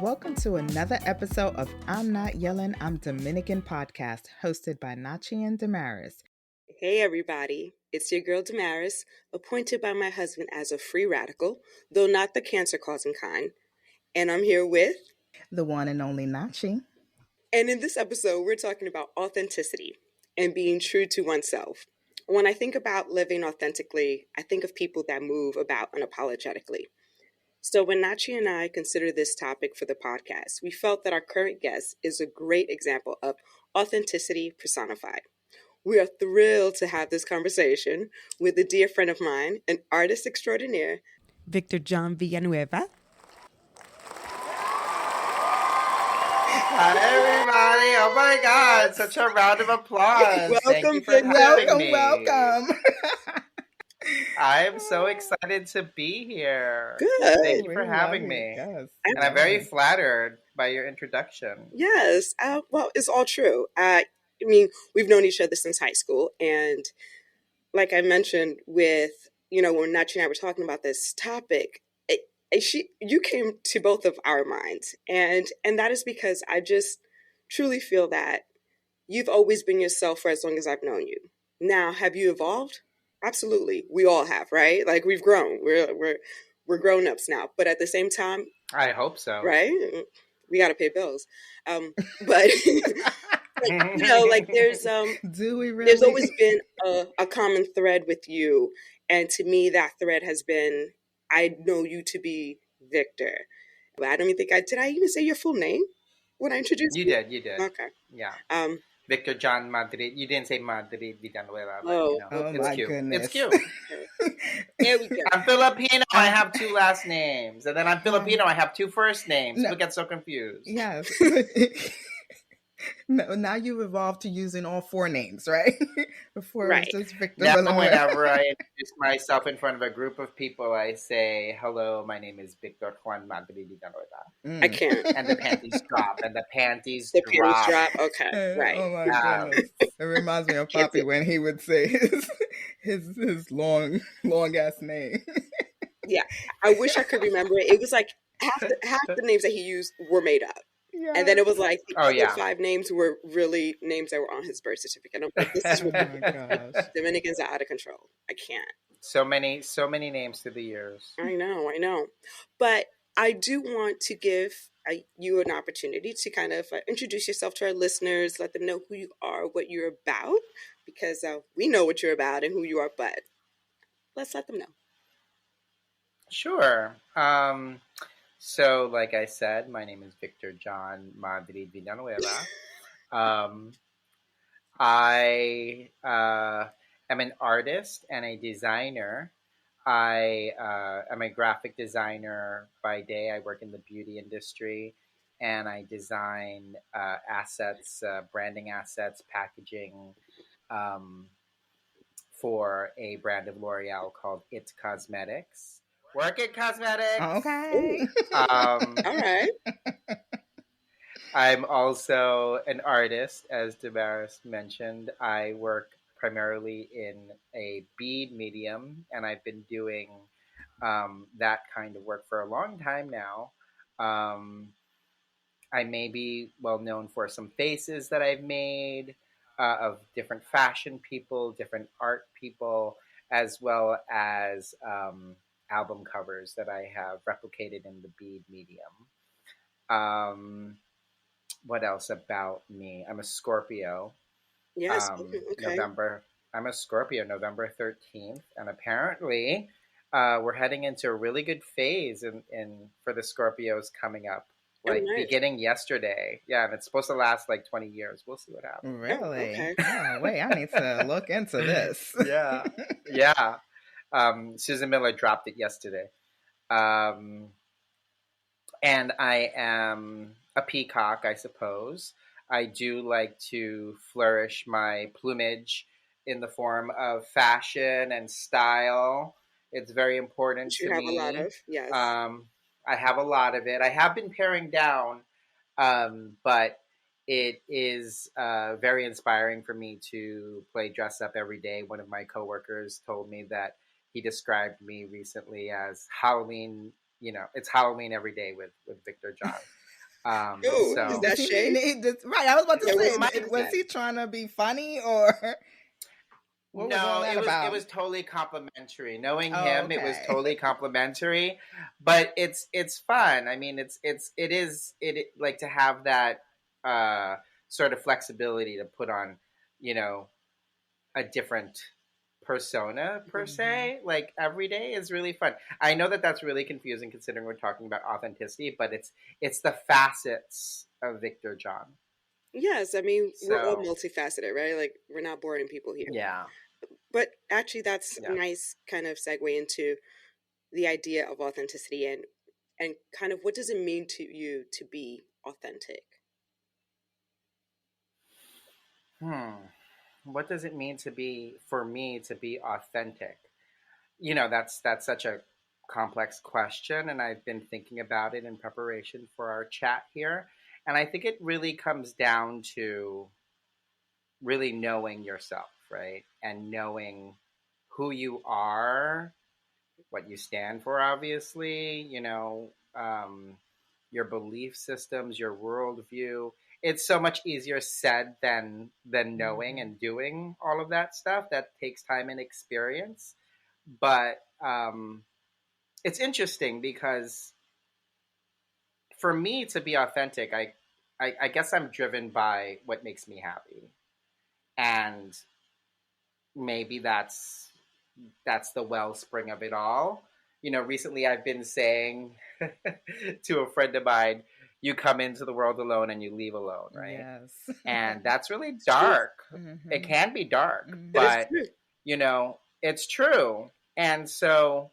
Welcome to another episode of I'm Not Yelling, I'm Dominican podcast, hosted by Nachi and Damaris. Hey everybody, it's your girl Damaris, appointed by my husband as a free radical, though not the cancer-causing kind. And I'm here with... the one and only Nachi. And in this episode, we're talking about authenticity and being true to oneself. When I think about living authentically, I think of people that move about unapologetically. So when Nachi and I considered this topic for the podcast, we felt that our current guest is a great example of authenticity personified. We are thrilled to have this conversation with a dear friend of mine, an artist extraordinaire, Victor John Villanueva. Hi, everybody. Oh my God. Such a round of applause. Thank you for having me. Welcome. I am so excited to be here. Good. Thank you for having me. Yes. And I'm very flattered by your introduction. Yes. Well, it's all true. I mean, we've known each other since high school. And like I mentioned with, when Nachi and I were talking about this topic, you came to both of our minds. And that is because I just truly feel that you've always been yourself for as long as I've known you. Now, have you evolved? Absolutely. We all have, right? Like we've grown. We're grown-ups now. But at the same time, I hope so. Right? We got to pay bills. But there's do we really? There's always been a common thread with you, and to me that thread has been, I know you to be Victor. But I don't even think did I even say your full name when I introduced you? You did. Okay. Yeah. Victor John Madrid. You didn't say Madrid Villaneuva, but oh it's my cute. goodness. It's cute. There we go. I'm Filipino. I have two last names, and then I'm Filipino. I have two first names. No. People get so confused. Yes. No, now you've evolved to using all four names, right? Before Right. it was just Victor. Now, Villanueva. whenever I introduce myself in front of a group of people, I say, "Hello, my name is Victor Juan Madrid Villaneuva." I can't. And the panties drop. And the panties The drop. panties drop. Okay. Right. Oh my goodness. It reminds me of Poppy when he would say his long ass name. Yeah. I wish I could remember it. It was like half the names that he used were made up. Yeah. And then it was like the Oh, other yeah. 5 names were really names that were on his birth certificate. I'm like, this is Oh my gosh. Dominicans are out of control. I can't. So many names through the years. I know. But I do want to give you an opportunity to kind of introduce yourself to our listeners, let them know who you are, what you're about, because we know what you're about and who you are, but let's let them know. Sure. So, like I said, my name is Victor John Madrid Villanueva. I am an artist and a designer. I am a graphic designer by day. I work in the beauty industry, and I design assets, branding assets, packaging for a brand of L'Oreal called It Cosmetics. Work It Cosmetics. Okay. All right. I'm also an artist, as Damaris mentioned. I work primarily in a bead medium, and I've been doing that kind of work for a long time now. I may be well known for some faces that I've made of different fashion people, different art people, as well as album covers that I have replicated in the bead medium. What else about me? I'm a Scorpio. Yes. Okay. I'm a Scorpio, November 13th. And apparently we're heading into a really good phase in for the Scorpios coming up. Like beginning yesterday. Yeah, and it's supposed to last like 20 years. We'll see what happens. Really? Okay. Oh, wait, I need to look into this. Yeah. Susan Miller dropped it yesterday. And I am a peacock, I suppose. I do like to flourish my plumage in the form of fashion and style. It's very important to me. You have a lot of, yes. I have a lot of it. I have been paring down, but it is very inspiring for me to play dress up every day. One of my coworkers told me that he described me recently as Halloween. It's Halloween every day with Victor John. Ooh, is Oh, that does he shade? need this? Right, I was about to Yeah, say, what's might the was that? he trying to be funny or what was all No, that it about? was totally complimentary. Knowing Oh, him, it was okay. totally complimentary. But it's fun. I mean, like to have that uh, sort of flexibility to put on, you know, a different persona per Hmm. se. Like every day is really fun. I know that that's really confusing considering we're talking about authenticity, but it's the facets of Victor John. Yes, I mean, we're all So multifaceted, right? Like, we're not boring people here. yeah, But actually, that's a yeah. nice kind of segue into the idea of authenticity and kind of what does it mean to you to be authentic? Hmm. What does it mean to be for me to be authentic? You know, that's such a complex question, and I've been thinking about it in preparation for our chat here. And I think it really comes down to really knowing yourself, right? And knowing who you are, what you stand for, obviously, your belief systems, your worldview. It's so much easier said than knowing Hmm. and doing all of that stuff. That takes time and experience. But it's interesting because for me to be authentic, I guess I'm driven by what makes me happy, and maybe that's the wellspring of it all. You know, recently I've been saying to a friend of mine, "You come into the world alone and you leave alone," right? Yes. And that's really It's true. dark. It Hmm. can be dark, That is Hmm. but true. it's true. And so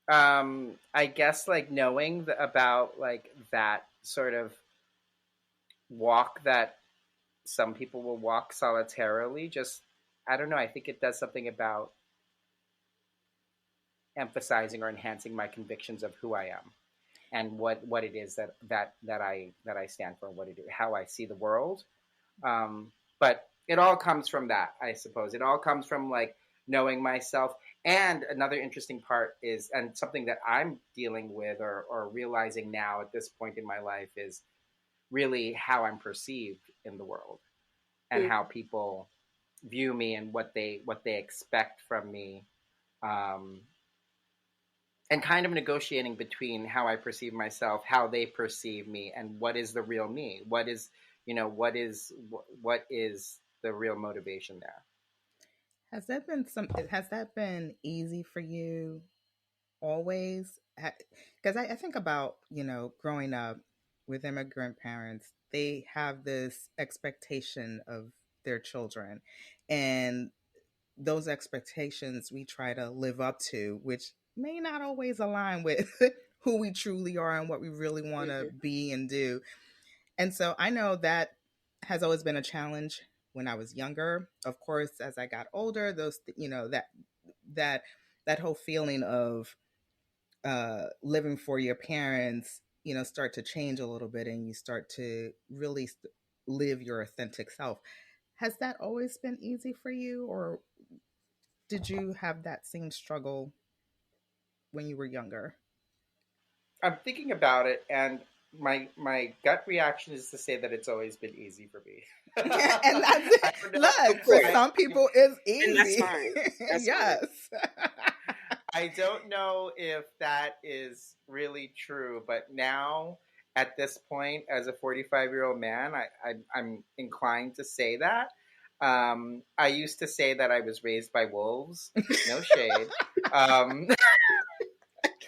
I guess like knowing about like that sort of walk that some people will walk solitarily, just I don't know, I think it does something about emphasizing or enhancing my convictions of who I am and what it is that I stand for, what it is, how I see the world. But it all comes from that, I suppose. It all comes from like knowing myself. And another interesting part is, and something that I'm dealing with or realizing now at this point in my life is really how I'm perceived in the world and Mm. how people view me and what they expect from me. Um, and kind of negotiating between how I perceive myself, how they perceive me, and what is the real me. What is the real motivation there? Has that been easy for you always? Because I think about, growing up with immigrant parents, they have this expectation of their children. And those expectations we try to live up to, which may not always align with who we truly are and what we really want to Mhm. be and do. And so I know that has always been a challenge when I was younger. Of course, as I got older, that that whole feeling of living for your parents, start to change a little bit, and you start to really live your authentic self. Has that always been easy for you, or did you have that same struggle when you were younger? I'm thinking about it, and my gut reaction is to say that it's always been easy for me. And that's it. I don't know. Of Look, for course, I, some people, it's and that's easy. fine. That's fine. Yes. I don't know if that is really true, but now at this point, as a 45-year-old man, I'm inclined to say that. I used to say that I was raised by wolves. No shade. Um,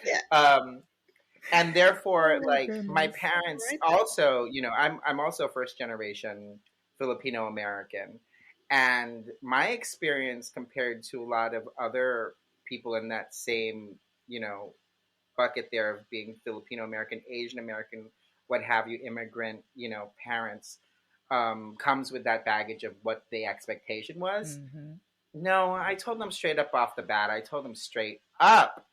Yeah. um, and Oh therefore, my like my goodness. parents Right there. also, I'm also first generation Filipino American, and my experience compared to a lot of other people in that same you know bucket there of being Filipino American, Asian American, what have you, immigrant, parents, comes with that baggage of what the expectation was. Hmm. No, I told them straight up off the bat. I told them straight up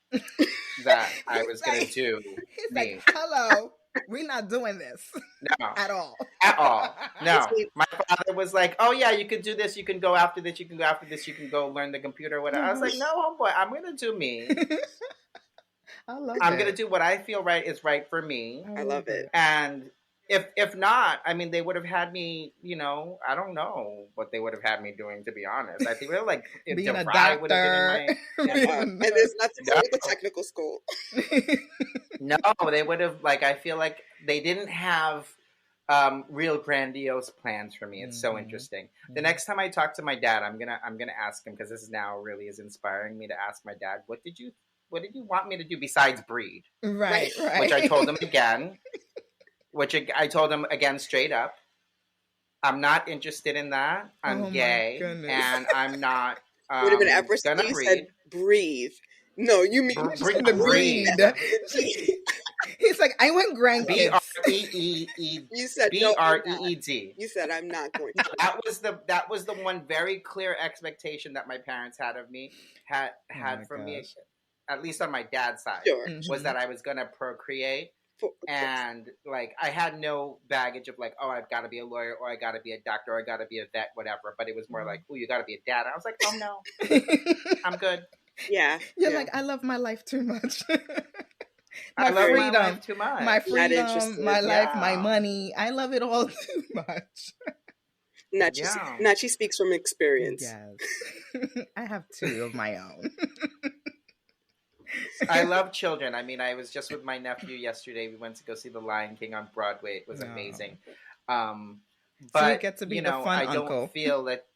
that I he's was gonna like, do he's like, me. hello, we're not doing this No, at all. at all. It's No. My father was like, "Oh yeah, you could do this. You can go after this. You can go after this. You can go learn the computer." Whatever. I was like, "No, homeboy, I'm gonna do me." I love I'm gonna it. do what I feel right is right for me. I I love love it. it. And if not, I mean, they would have had me. I don't know what they would have had me doing. To be honest, I think like Being a DeVry would have been in doctor. my. Being a And there's nothing No, wrong with the technical school. no, they would have like. I feel like they didn't have real grandiose plans for me. It's so Mhm. interesting. The Mhm. next time I talk to my dad, I'm gonna ask him, because this is now really is inspiring me to ask my dad, what did you want me to do besides breed? Right. Right, Which right. I told him again. Which I told him again straight up. I'm not interested in that. I'm Oh my gay, goodness. and I'm not Wait a minute. At first, gonna you said breed. breathe. No, you mean You said the breathe. breed. Breed. He's like, I want B R grandkids. E E E You said B no, I'm R E not. E D. You said I'm not going No, to. that was the one very clear expectation that my parents had of me, had Oh my had from me, gosh. at least on my dad's side, Sure. was Hmm. that I was gonna procreate. Of course. And like I had no baggage of like, oh, I've got to be a lawyer, or I got to be a doctor, or I got to be a vet, whatever. But it was more like, oh, you got to be a dad. And I was like, oh no, I'm good. Yeah. You're Yeah. like, I love my life too much. I My love Very my life freedom, too much. my not freedom, interested. my life, my Yeah, money. I love it all too much. yeah. Nachi speaks from experience. Yes. I have two of my own. I love children. I mean, I was just with my nephew yesterday. We went to go see The Lion King on Broadway. It was No. amazing. Um, So you but get to be the fun I don't uncle. feel that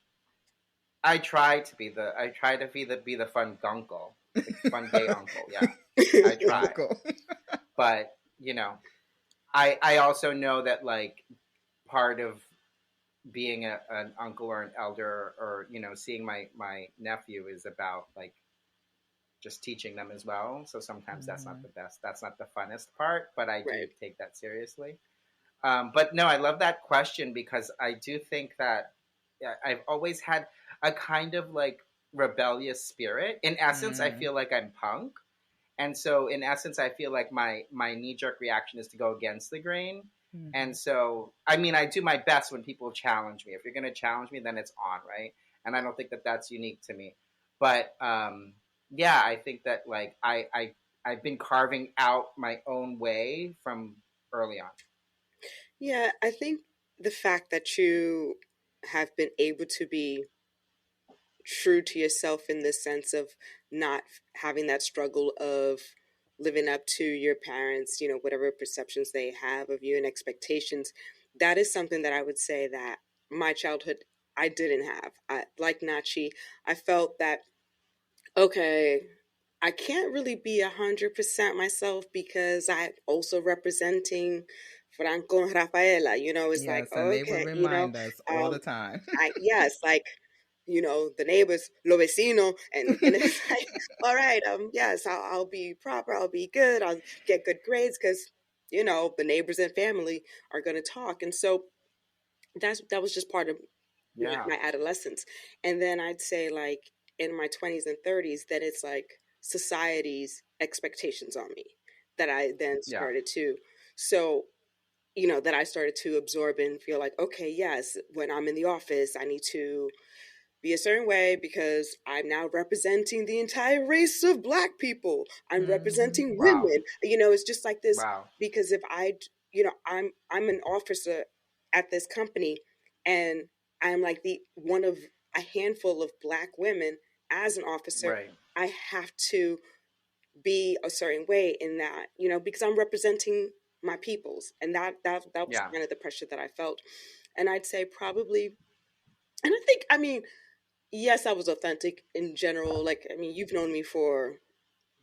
I try to be the fun gunkle, like fun gay uncle. Yeah, I try. Uncle. But I also know that like part of being an uncle or an elder, or seeing my nephew, is about like just teaching them as well. So sometimes that's not Mhm. the best, that's not the funnest part, but I do Right. take that seriously. But no, I love that question, because I do think that, yeah, I've always had a kind of like rebellious spirit. In essence, I Mm. feel like I'm punk. And so in essence, I feel like my knee jerk reaction is to go against the grain. And Mhm. so, I mean, I do my best when people challenge me. If you're going to challenge me, then it's on, right? And I don't think that that's unique to me. But yeah, I think that like I've been carving out my own way from early on. Yeah, I think the fact that you have been able to be true to yourself in the sense of not having that struggle of living up to your parents, whatever perceptions they have of you and expectations, that is something that I would say that my childhood I didn't have. Like Nachi, I felt that, okay, I can't really be 100% myself because I'm also representing Franco and Rafaela. It's like, Yes, and they would okay, remind us all um, the time. yes, like, the neighbors, lo vecino, and it's like, all right, yes, I'll be proper, I'll be good, I'll get good grades because, the neighbors and family are going to talk. And so that was just part of Yeah, my adolescence. And then I'd say like in my 20s and 30s that it's like society's expectations on me that I then yeah, started to, so that I started to absorb and feel like, okay, yes, when I'm in the office I need to be a certain way because I'm now representing the entire race of black people. I'm Hmm. representing wow, women. It's just like this wow, because if I'm an officer at this company and I'm like the one of a handful of black women as an officer, right, I have to be a certain way in that, because I'm representing my peoples. And that was yeah, kind of the pressure that I felt. And I'd say probably, and I think, I mean, yes, I was authentic in general. Like, I mean, you've known me for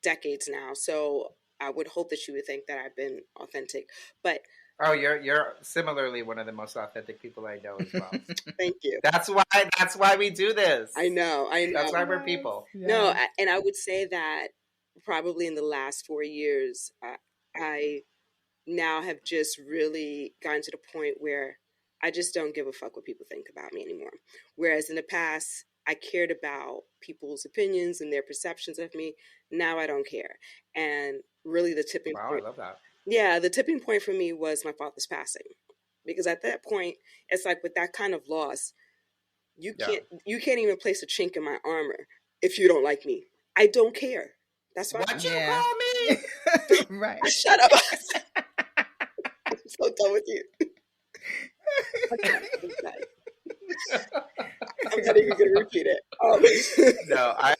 decades now, so I would hope that you would think that I've been authentic. But oh, you're similarly one of the most authentic people I know as well. thank you. That's why we do this. I know, I That's know. why we're Yes, people. No, yes. and I would say that probably in the last 4 years, I now have just really gotten to the point where I just don't give a fuck what people think about me anymore. Whereas in the past, I cared about people's opinions and their perceptions of me. Now I don't care. And really the tipping Wow, I point, love that. yeah, the tipping point for me was my father's passing. Because at that point, it's like with that kind of loss, Yeah. you can't even place a chink in my armor if you don't like me. I don't care. That's fine. What you Yeah. call Right. Shut up. I'm so done with you. Okay, okay. I'm not even gonna repeat it. No, I.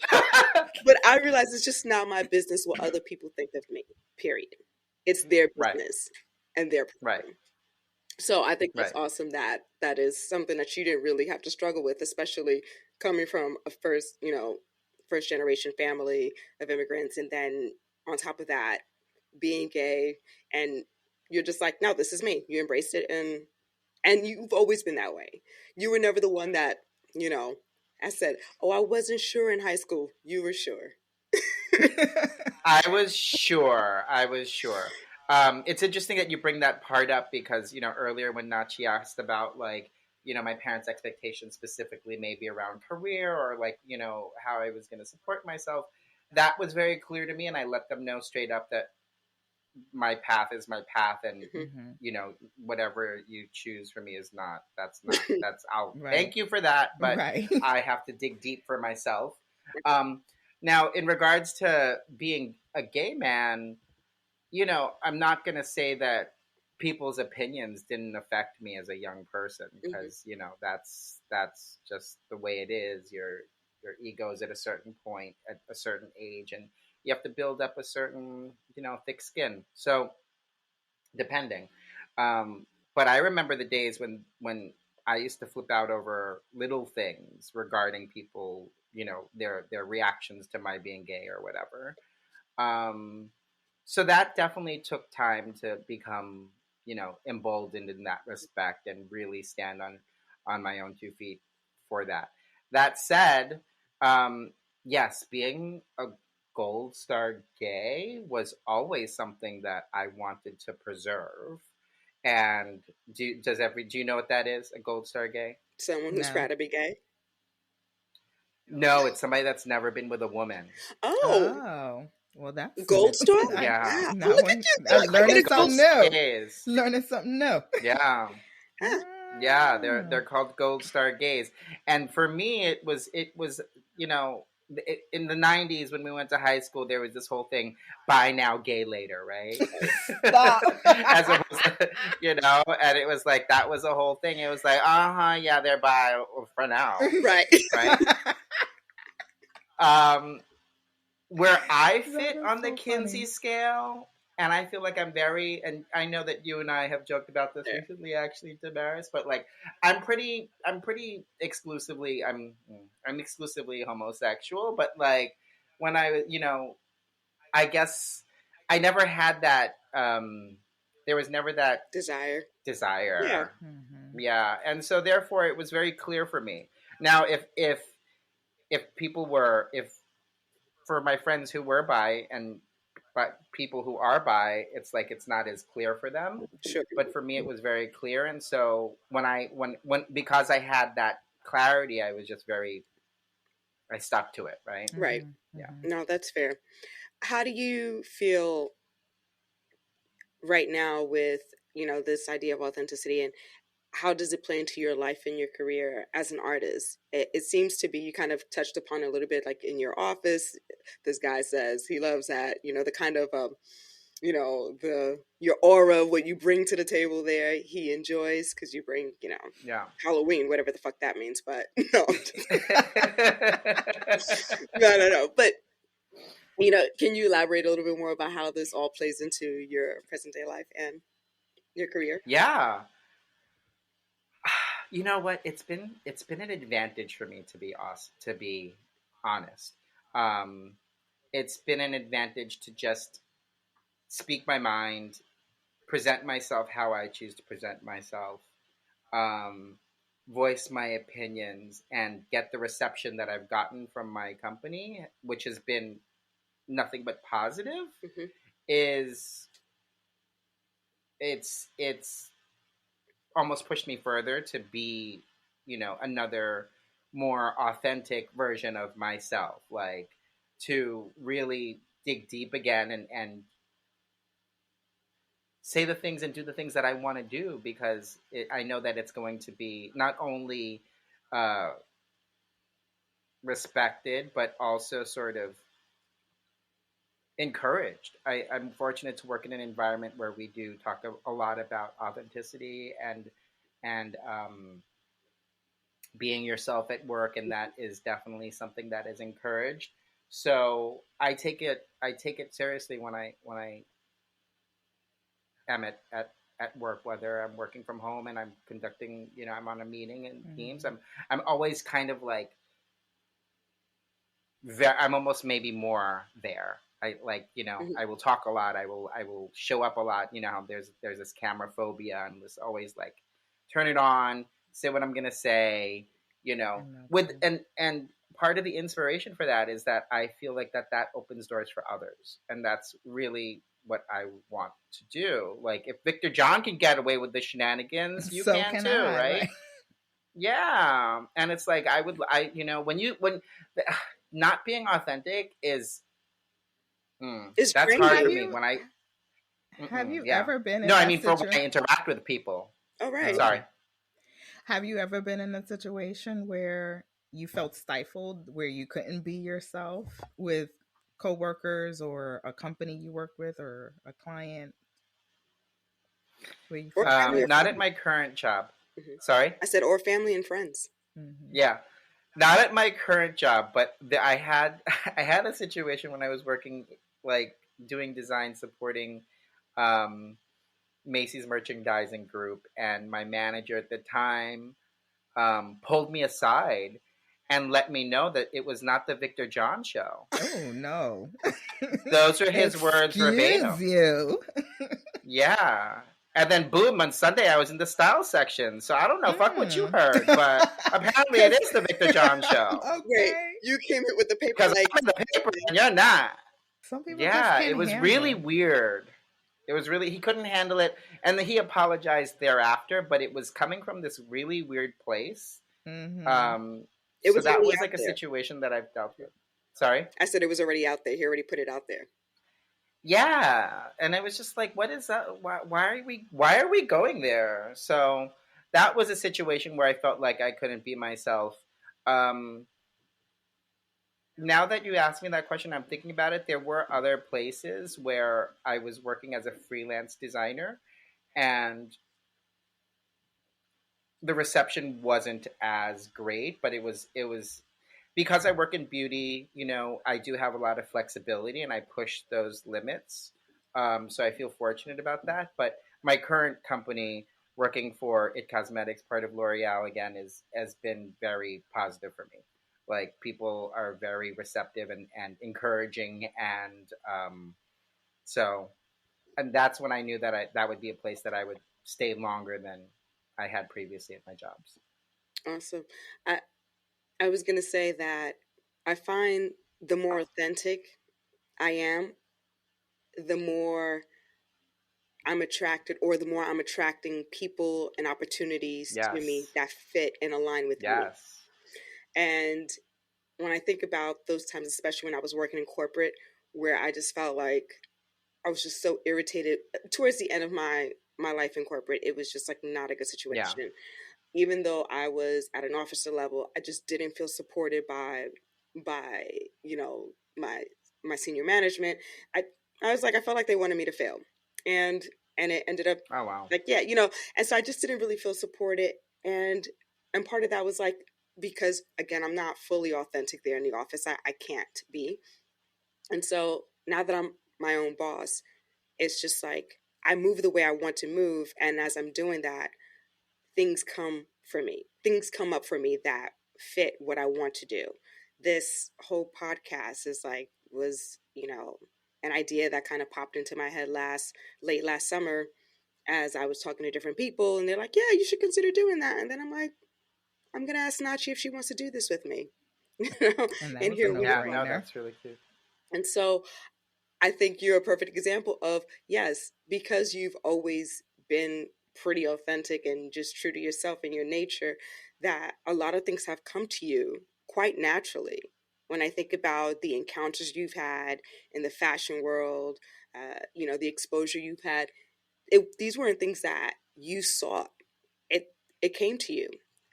But I realize it's just not my business what other people think of me. Period. It's their Right, business and their right, problem. So I think that's right, awesome that that is something that you didn't really have to struggle with, especially coming from a first generation family of immigrants, and then on top of that, being gay, and you're just like, no, this is me. You embraced it, and you've always been that way. You were never the one that, you know, I said, oh, I wasn't sure in high school. You were sure. I was sure. I was sure. It's interesting that you bring that part up because earlier when Nachi asked about like my parents' expectations specifically maybe around career or like how I was going to support myself, that was very clear to me, and I let them know straight up that my path is my path, and Mhm. Mhm. whatever you choose for me is not. That's I'll Right. thank you for that, but Right. I have to dig deep for myself. Um, Now, in regards to being a gay man, I'm not going to say that people's opinions didn't affect me as a young person Mhm. because, that's just the way it is. Your ego is at a certain point at a certain age, and you have to build up a certain, thick skin. So, depending. Um, but I remember the days when I used to flip out over little things regarding people, their reactions to my being gay or whatever. Um, so that definitely took time to become, emboldened in that respect and really stand on my own 2 feet for that. That said, um, yes, being a gold star gay was always something that I wanted to preserve. And do you know what that is? A gold star gay? Someone who's No. proud to be gay. No, it's somebody that's never been with a woman. Oh, Oh. Well, that's new. Gold Star? I Yeah, Wow. Oh, not look at one. you. I'm I get learning a gold something gold star. star new. gays. Learning something new. Yeah. Ah, Yeah, they're Ah. they're called Gold Star Gays, and for me, it was in the '90s when we went to high school, there was this whole thing, buy now, gay later, right? Stop. As opposed to, and it was like that was a whole thing. It was like, yeah, they're bi for now, right. right? Um, where I That fit is on the so Kinsey funny. scale, and I feel like I'm very, and I know that you and I have joked about this There. recently, actually, Damaris, but like, I'm pretty exclusively, I'm exclusively homosexual, but like, when I guess I never had that, there was never that Desire. Yeah. desire. Hmm. Yeah, and so therefore it was very clear for me. Now, if people were, if for my friends who were bi and but people who are bi, it's like it's not as clear for them. Sure. But for me, it was very clear, and so when because I had that clarity, I was just very I stuck to it, right? Right. Hmm. Yeah. Hmm. No, that's fair. How do you feel right now with, this idea of authenticity, and how does it play into your life and your career as an artist? It seems to be, you kind of touched upon it a little bit, like in your office, this guy says he loves that, the kind of, the your aura, what you bring to the table there, he enjoys because you bring, Yeah. Halloween, whatever the fuck that means. But no, no. But can you elaborate a little bit more about how this all plays into your present day life and your career? Yeah. You know what? It's been an advantage for me to be honest. Um, it's been an advantage to just speak my mind, present myself how I choose to present myself, um, voice my opinions, and get the reception that I've gotten from my company, which has been nothing but positive. Hmm. Is it's almost pushed me further to be, another more authentic version of myself, like to really dig deep again and say the things and do the things that I want to do because I know that it's going to be not only uh, respected but also sort of encouraged. I'm fortunate to work in an environment where we do talk a lot about authenticity and being yourself at work, and that is definitely something that is encouraged. So I take it seriously when I am at work, whether I'm working from home and I'm conducting, I'm on a meeting in Teams. Mm-hmm. I'm always kind of like I'm almost maybe more there. I like, Mhm. I will talk a lot. I will show up a lot. You know how there's this camera phobia and was always like, turn it on, say what I'm gonna say. I know With too. and part of the inspiration for that is that I feel like that opens doors for others, and that's really what I want to do. Like if Victor John can get away with the shenanigans, you So can can too, I, right? right? Yeah, and it's like when not being authentic is Is that's brand hard Have for new? me you when I have you yeah. ever been No, in I that mean for when I situation? interact with people. All Oh, right. Sorry. okay. Have you ever been in a situation where you felt stifled, where you couldn't be yourself with coworkers or a company you work with or a client where you Or felt family or Not at friends. my current job. Hmm. Sorry. I said, or family and friends. hmm Yeah, not at my current job, but I had I had a situation when I was working like doing design supporting um, Macy's merchandising group, and my manager at the time pulled me aside and let me know that it was not the Victor John show. Oh no. Those are his words Excuse verbatim. you. Yeah. And then boom, on Sunday I was in the style section. So I don't know, fuck what you Mm. heard, but apparently it Cause is the Victor John show. Right. okay. You came in with the paper Because like, I'm in the paper and you're not. Some people just Yeah, can't it was really handle. weird. It was really, he couldn't handle it. And then he apologized thereafter, but it was coming from this really weird place. Hmm Um, it so was that already was out like a there. situation that I've dealt with. Sorry? I said it was already out there. He already put it out there. Yeah, and I was just like, "What is that? Why are we going there?" So that was a situation where I felt like I couldn't be myself. Um, Now that you asked me that question, I'm thinking about it. There were other places where I was working as a freelance designer, and the reception wasn't as great, but it was because I work in beauty. I do have a lot of flexibility, and I push those limits. So I feel fortunate about that. But my current company, working for It Cosmetics, part of L'Oreal, again, is has been very positive for me. Like people are very receptive and encouraging, and so and that's when I knew that that would be a place that I would stay longer than I had previously at my jobs. Awesome. I, I was going to say that I find the more authentic I am, the more I'm attracted, or the more I'm attracting people and opportunities to me Yes. that fit and align with me. Yes. And when I think about those times, especially when I was working in corporate, where I just felt like I was just so irritated towards the end of my life in corporate, it was just like not a good Yeah. situation. Even though I was at an officer level, I just didn't feel supported by my my senior management. I I was like, I felt like they wanted me to fail, and and it ended up Oh wow. like, yeah, and so I just didn't really feel supported, and part of that was like, because again, I'm not fully authentic there in the office. I can't be, and so now that I'm my own boss, it's just like I move the way I want to move, and as I'm doing that, things come for me. Things come up for me that fit what I want to do. This whole podcast is like was, an idea that kind of popped into my head late last summer as I was talking to different people, and they're like, "Yeah, you should consider doing that." And then I'm like, "I'm gonna ask Nachi if she wants to do this with me." you know, And that and was a here no we Yeah, are. no, brainer. that's really cute. And so I think you're a perfect example of, yes, because you've always been pretty authentic and just true to yourself and your nature, that a lot of things have come to you quite naturally. When I think about the encounters you've had in the fashion world, the exposure you've had, these weren't things that you sought. It came to you,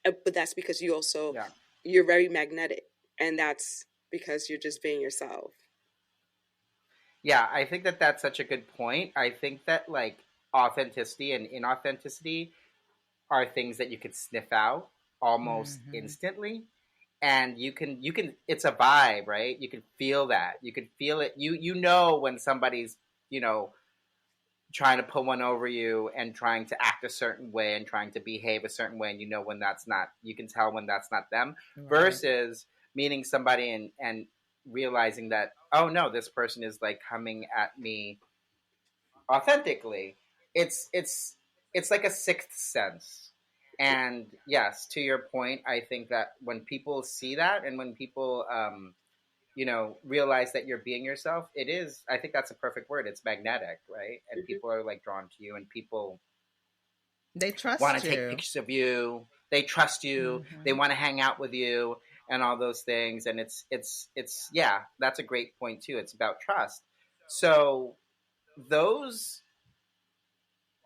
but that's because Yeah. you're very magnetic, and that's because you're just being yourself. Yeah, I think that that's such a good point. I think that like authenticity and inauthenticity are things that you could sniff out almost Hmm. instantly. And you can it's a vibe, right? You can feel that. You can feel it. You know when somebody's, you know, trying to pull one over you and trying to act a certain way and trying to behave a certain way, and you know when that's not, you can tell when that's not them, Right. versus meeting somebody and realizing that, oh no, this person is like coming at me authentically. It's like a sixth sense. And yes, to your point, I think that when people see that and when people you know, realize that you're being yourself, it is, I think that's a perfect word, it's magnetic, right? And Hmm. people are like drawn to you, and people They want trust to take you. pictures of you, they trust you, they Hmm. want to hang out with you, and all those things. And it's yeah, that's a great point too, it's about trust. So those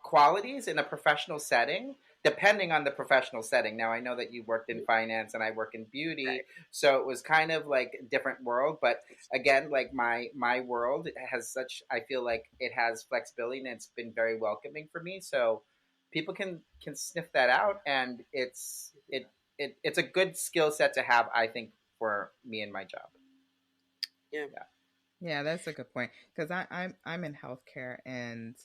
qualities in a professional setting, depending on the professional setting. Now I know that you worked in finance and I work in beauty, Right. so it was kind of like a different world. But again, like my world has such, I feel like it has flexibility and it's been very welcoming for me. So people can sniff that out, and it's a good skill set to have, I think, for me and my job. Yeah. Yeah. Yeah, that's a good point because I'm in healthcare, and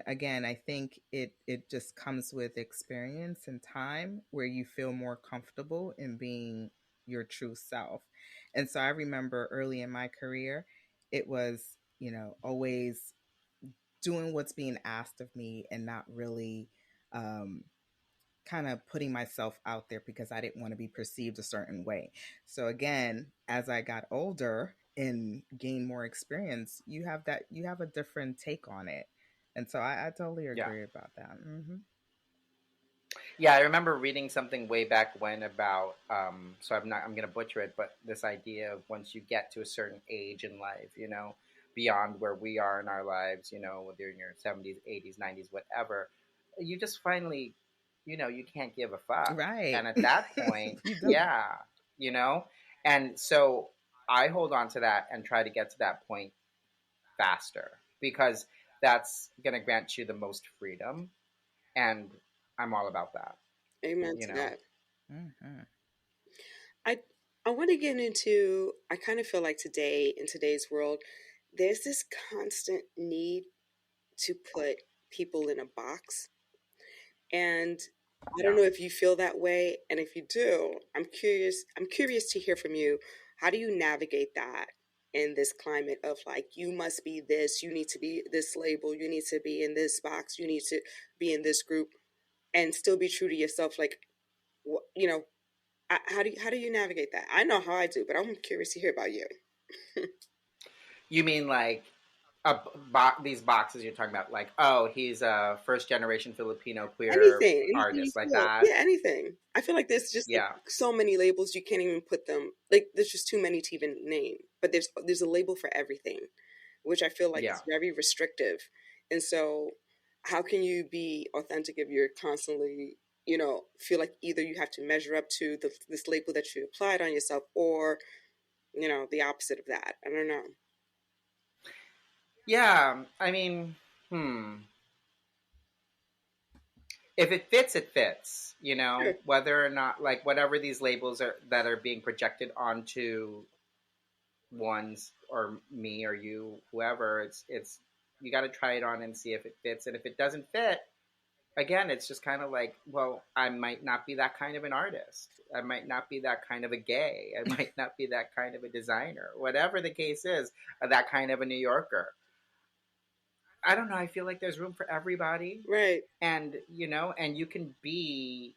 again, I think it just comes with experience and time where you feel more comfortable in being your true self. And so I remember early in my career, it was, always doing what's being asked of me and not really um, kind of putting myself out there because I didn't want to be perceived a certain way. So again, as I got older and gained more experience, you have a different take on it. And so I totally Yeah. agree about that. Hmm. Yeah, I remember reading something way back when about so I'm gonna butcher it, but this idea of once you get to a certain age in life, you know, beyond where we are in our lives, you know, whether you're in your 70s, 80s, 90s, whatever, you just finally, you know, you can't give a fuck. Right. And at that point, You don't. yeah, you know, and so I hold on to that and try to get to that point faster, because that's gonna grant you the most freedom, and I'm all about that, Amen you to know. that. Hmm. I I want to get into. I kind of feel like today in today's world, there's this constant need to put people in a box, and I don't Yeah. know if you feel that way. And if you do, I'm curious. I'm curious to hear from you. How do you navigate that in this climate of like, you must be this, you need to be this label, you need to be in this box, you need to be in this group, and still be true to yourself? Like, you know, how do you navigate that? I know how I do, but I'm curious to hear about you. You mean like these boxes you're talking about, like, oh, he's a first generation Filipino queer Anything you artist, like feel, that? yeah, anything. I feel like there's just like Yeah. so many labels you can't even put them. Like there's just too many to even name. But there's a label for everything, which I feel like Yeah. is very restrictive. And so, how can you be authentic if you're constantly, feel like either you have to measure up to this label that you applied on yourself, or the opposite of that? I don't know. Yeah. I mean, hmm. If it fits, it fits. You Sure. know, whether or not, like, whatever these labels are that are being projected onto one's or me or you, whoever, it's you got to try it on and see if it fits. And if it doesn't fit, again, it's just kind of like, well, I might not be that kind of an artist. I might not be that kind of a gay. I might not be that kind of a designer. Whatever the case is, that kind of a New Yorker. I don't know. I feel like there's room for everybody, Right. and you know, and you can be,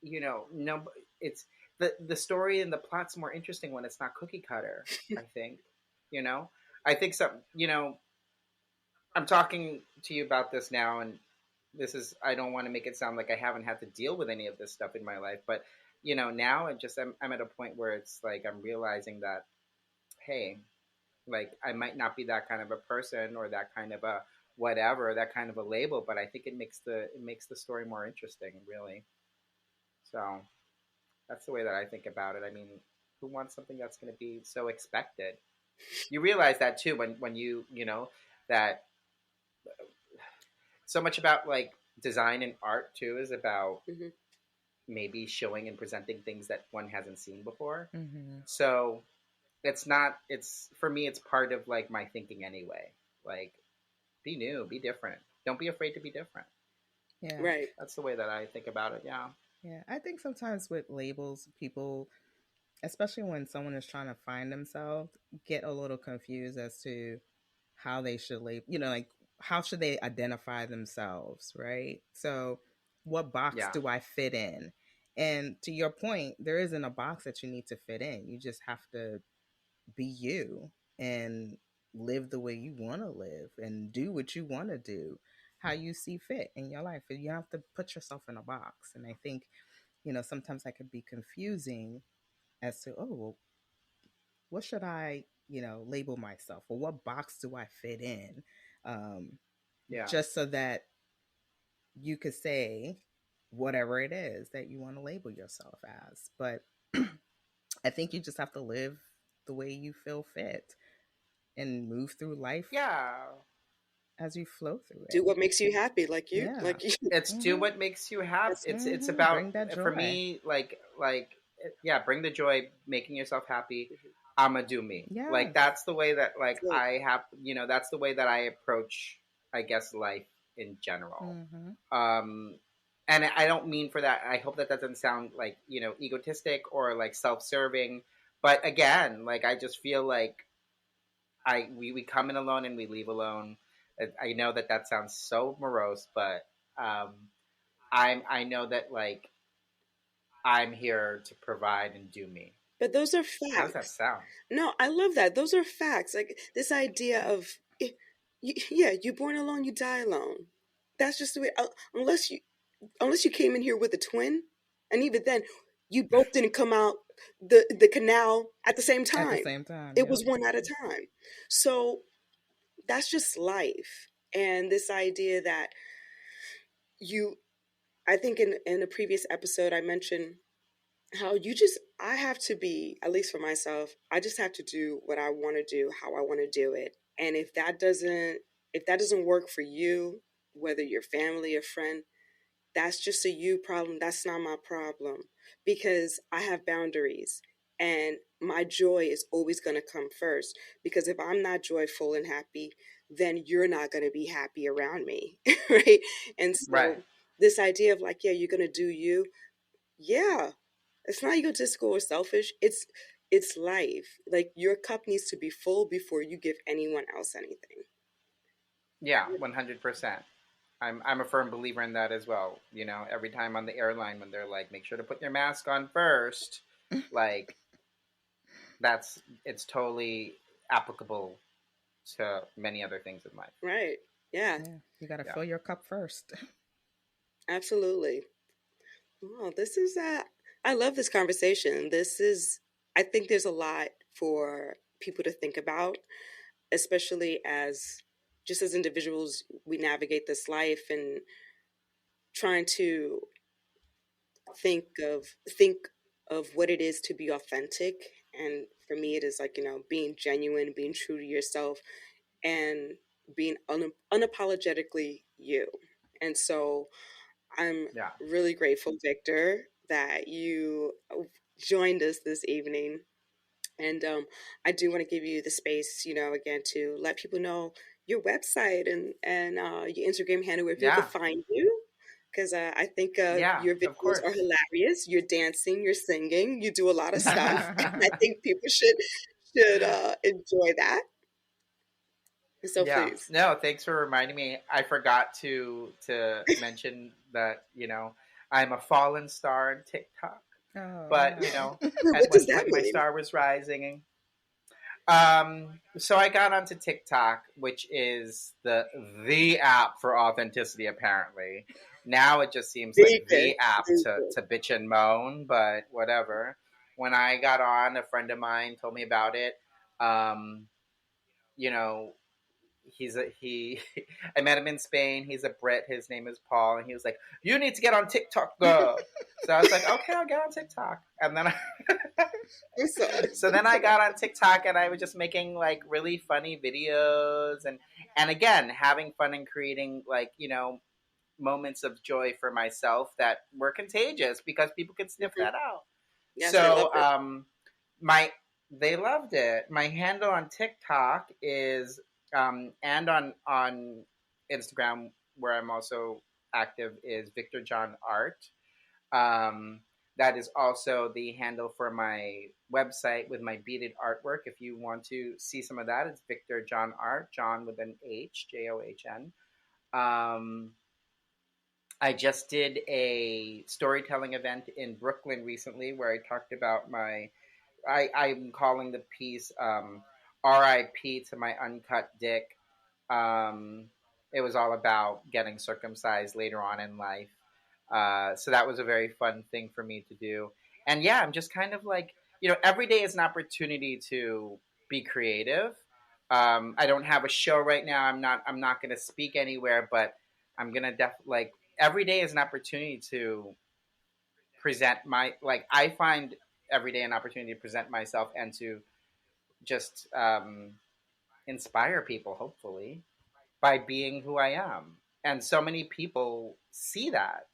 you know, no, it's the story and the plot's more interesting when it's not cookie cutter. I think, you know, I think some, you know, I'm talking to you about this now, and this is, I don't want to make it sound like I haven't had to deal with any of this stuff in my life, but you know, now it just I'm at a point where it's like I'm realizing that, hey, like I might not be that kind of a person or that kind of a whatever, that kind of a label, but I think it makes the story more interesting, really. So that's the way that I think about it. I mean, who wants something that's going to be so expected? You realize that too when you know that so much about like design and art too is about Hmm. maybe showing and presenting things that one hasn't seen before. Mm-hmm. So it's not it's for me it's part of like my thinking anyway. Like be new, be different. Don't be afraid to be different. Yeah. Right. That's the way that I think about it. Yeah. Yeah. I think sometimes with labels, people, especially when someone is trying to find themselves, get a little confused as to how they should label, like how should they identify themselves, right? So, what box Yeah. do I fit in? And to your point, there isn't a box that you need to fit in. You just have to be you and live the way you want to live and do what you want to do, how you see fit in your life. You have to put yourself in a box. And I think, sometimes that could be confusing as to, oh, well, what should I, label myself, or what box do I fit in? Um, Yeah. just so that you could say whatever it is that you want to label yourself as. But I think you just have to live the way you feel fit and move through life Yeah. as you flow through Do it. what makes you happy, like you, Yeah. like you. It's do Mm-hmm. what makes you happy. That's It's Mm-hmm. about Bring that for joy. me yeah, bring the joy, making yourself happy. I'ma do me. Like Yes. that's the way that like it. I have, that's the way that I approach I guess life in general. Mm-hmm. Um and I don't mean for that. I hope that doesn't sound like, egotistic or like self-serving, but again, like I just feel like we come in alone and we leave alone. I know that that sounds so morose, but um, I know that like I'm here to provide and do me. But those are How does that facts. sound? No, I love that. Those are facts. Like this idea of, yeah, you're born alone, you die alone. That's just the way. Unless you came in here with a twin, and even then, you both didn't come out the canal at the same At the time. same time, It yep. was one at a time. So that's just life. And this idea that you, I think in a previous episode, I mentioned how I have to be, at least for myself, I just have to do what I want to do, how I want to do it. And if that doesn't work for you, whether you're family or friend, that's just a you problem. That's not my problem, because I have boundaries, and my joy is always going to come first, because if I'm not joyful and happy, then you're not going to be happy around me. Right? And Right. so this idea of like, yeah, you're going to do you. Yeah, it's not egotistical or selfish. It's life. Like your cup needs to be full before you give anyone else anything. Yeah, 100%. I'm a firm believer in that as well. Every time on the airline when they're like, make sure to put your mask on first, like it's totally applicable to many other things in life. Right. Yeah, Yeah. You got to Yeah. fill your cup first. absolutely. Oh, this is I love this conversation. I think there's a lot for people to think about, especially as individuals, we navigate this life and trying to think of what it is to be authentic. And for me, it is like, being genuine, being true to yourself, and being unapologetically you. And so I'm Yeah. really grateful, Victor, that you joined us this evening. And I do want to give you the space, again, to let people know your website and your Instagram handle, where people Yeah. can find you. Because I think Yeah, your of videos are course. hilarious. You're dancing, you're singing, you do a lot of stuff. And I think people should enjoy that. So Yeah. please. No, thanks for reminding me. I forgot to mention that, I'm a fallen star in TikTok. Oh, But, no. at What does one that point my mean? star was rising. So I got onto TikTok, which is the app for authenticity apparently. Now it just seems like Vegan. the app to Vegan. to bitch and moan, but whatever. When I got on, a friend of mine told me about it. Um, you know, he I met him in Spain. He's a Brit. His name is Paul, and he was like, "You need to get on TikTok, girl." So I was like, "Okay, I'll get on TikTok." And then I'm sorry. so then I got on TikTok, and I was just making like really funny videos, and again having fun and creating like moments of joy for myself that were contagious because people could sniff Mhm. that out. Yes, they So loved it. my they loved it. My handle on TikTok is and on Instagram, where I'm also active, is Victor John Art. Um, that is also the handle for my website with my beaded artwork. If you want to see some of that, it's Victor John Art, John with an H, John. Um, I just did a storytelling event in Brooklyn recently where I talked about I'm calling the piece RIP to my uncut dick. Um, it was all about getting circumcised later on in life. So that was a very fun thing for me to do. And yeah, I'm just kind of like, every day is an opportunity to be creative. I don't have a show right now. I'm not going to speak anywhere, but I'm going to like every day is an opportunity to present I find every day an opportunity to present myself and to just inspire people, hopefully, by being who I am. And so many people see that.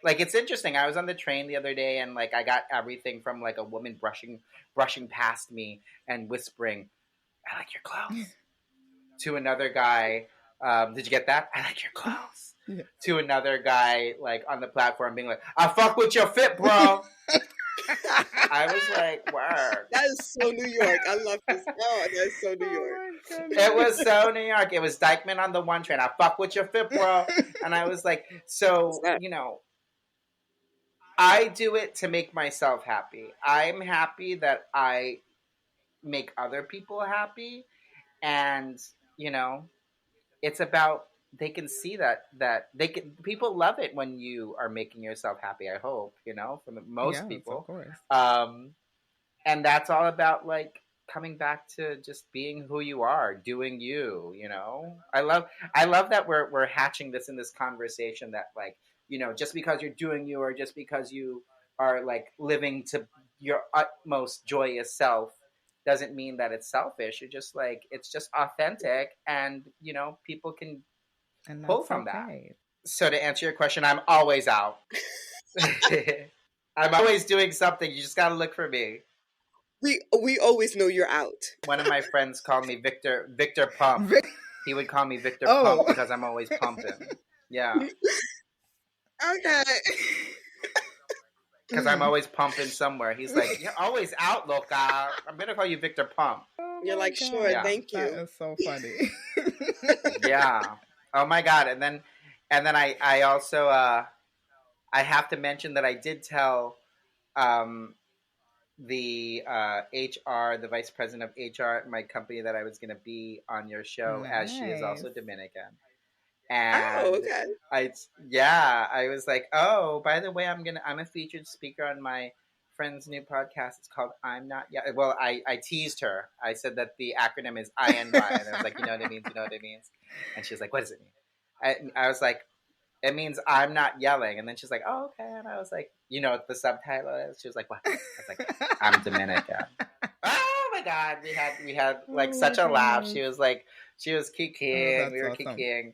Like it's interesting. I was on the train the other day and like I got everything from like a woman brushing past me and whispering, "I like your clothes," to another guy, "Did you get that? I like your clothes." Yeah. To another guy like on the platform being like, "I fuck with your fit, bro." I was like, "Word." That is so New York. I love this. Oh, that is so New York. Oh my It goodness. was so New York. It was Dykeman on the one train. "I fuck with your fit, bro." And I was like, What's so, that? I do it to make myself happy. I'm happy that I make other people happy. And, you know, it's about they can see that they can people love it when you are making yourself happy, I hope, for most Yes, of people. course. Um and that's all about like coming back to just being who you are, doing you. I love that we're hatching this in this conversation that like just because you're doing you or just because you are like living to your utmost joyous self doesn't mean that it's selfish. You're just like it's just authentic, and people can And pull that's from that. okay. So to answer your question, I'm always out. I'm always doing something. You just gotta look for me. We always know you're out. One of my friends called me Victor Pump. He would call me Victor Pump Oh. because I'm always pumping. Yeah, Okay. because I'm always pumping somewhere. He's like, "You're always out, loca. I'm gonna call you Victor Pump." Oh You're my like, sure, gosh. Yeah, thank That you. is so funny. yeah. Oh my god! And then I also I have to mention that I did tell um, the HR, the vice president of HR at my company, that I was going to be on your show, as she is Nice. also Dominican. Oh, And okay. I was like, "Oh, by the way, I'm a featured speaker on my friend's new podcast. It's called I'm Not Yet." Well, I teased her. I said that the acronym is INY, and I was like, "You know what it means? You know what it means?" And she was like, "What does it mean?" I was like, "It means I'm not yelling." And then she's like, "Oh, okay." And I was like, "You know what the subtitle is?" She was like, "What?" I was like, "I'm Dominican." Oh my god, we had like Oh my such a laugh. goodness. She was Oh, kikiing. We that's were awesome. kikiing.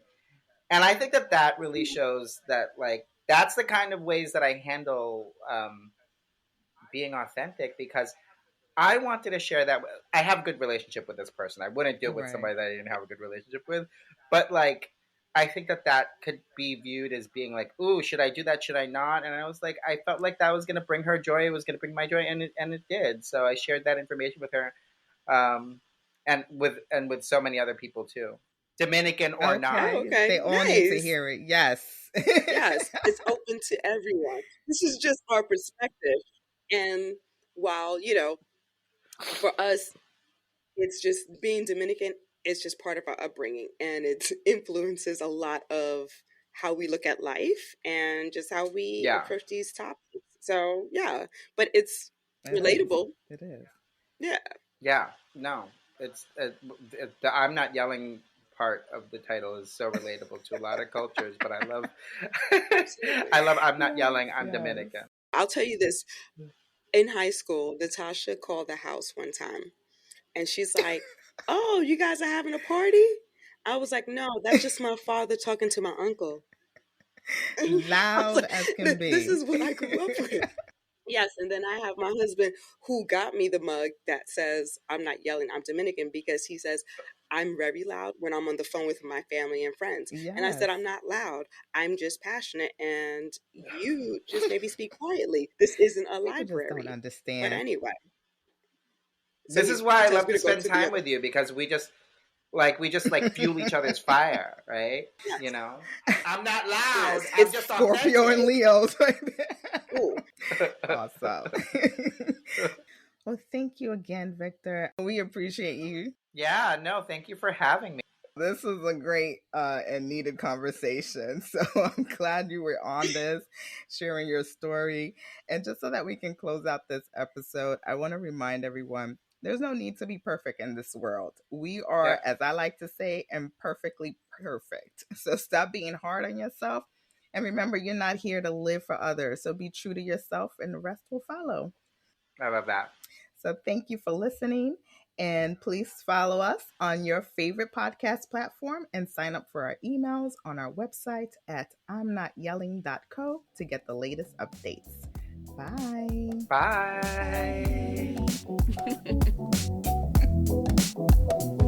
And I think that really shows that like that's the kind of ways that I handle being authentic, because I wanted to share that. I have a good relationship with this person. I wouldn't do it with Right. somebody that I didn't have a good relationship with. But like, I think that could be viewed as being like, "Ooh, should I do that? Should I not?" And I was like, I felt like that was going to bring her joy. It was going to bring my joy, and it did. So I shared that information with her, um, and with so many other people too, Dominican or not. Oh, Okay. okay. They all need to Nice. hear it. Yes. Yes, it's open to everyone. This is just our perspective. And while, for us, it's just being Dominican, it's just part of our upbringing and it influences a lot of how we look at life and just how we Yeah, approach these topics. So, yeah, but it's It is. relatable. It is. Yeah. yeah, no, It's the I'm not yelling part of the title is so relatable to a lot of cultures, but I love Absolutely. I love I'm not Yes, yelling, I'm yes. Dominican. I'll tell you this. In high school, Natasha called the house one time and she's like, "Oh, you guys are having a party?" I was like, "No, that's just my father talking to my uncle." I was Loud like, as can "This be. is what I grew up with." Yes, and then I have my husband who got me the mug that says I'm not yelling, I'm Dominican, because he says I'm very loud when I'm on the phone with my family and friends. And I Yes. said I'm not loud. I'm just passionate and you just maybe speak quietly. This isn't a People just don't library. But understand. anyway, so This is he why I tells love me to to go spend to the time other. with you because we just fuel each other's fire, right? You Yes. know, I'm not loud. Yes. I'm It's just Scorpio and authentic. Leo's right there. ooh. Awesome. Well, thank you again, Victor. We appreciate you. Yeah, no, thank you for having me. This was a great and needed conversation. So I'm glad you were on this, sharing your story. And just so that we can close out this episode, I want to remind everyone there's no need to be perfect in this world. We Yeah, are, as I like to say, imperfectly perfect. So stop being hard on yourself. And remember, you're not here to live for others. So be true to yourself, and the rest will follow. I love that. So thank you for listening. And please follow us on your favorite podcast platform and sign up for our emails on our website at imnotyelling.co to get the latest updates. Bye. Bye. Bye.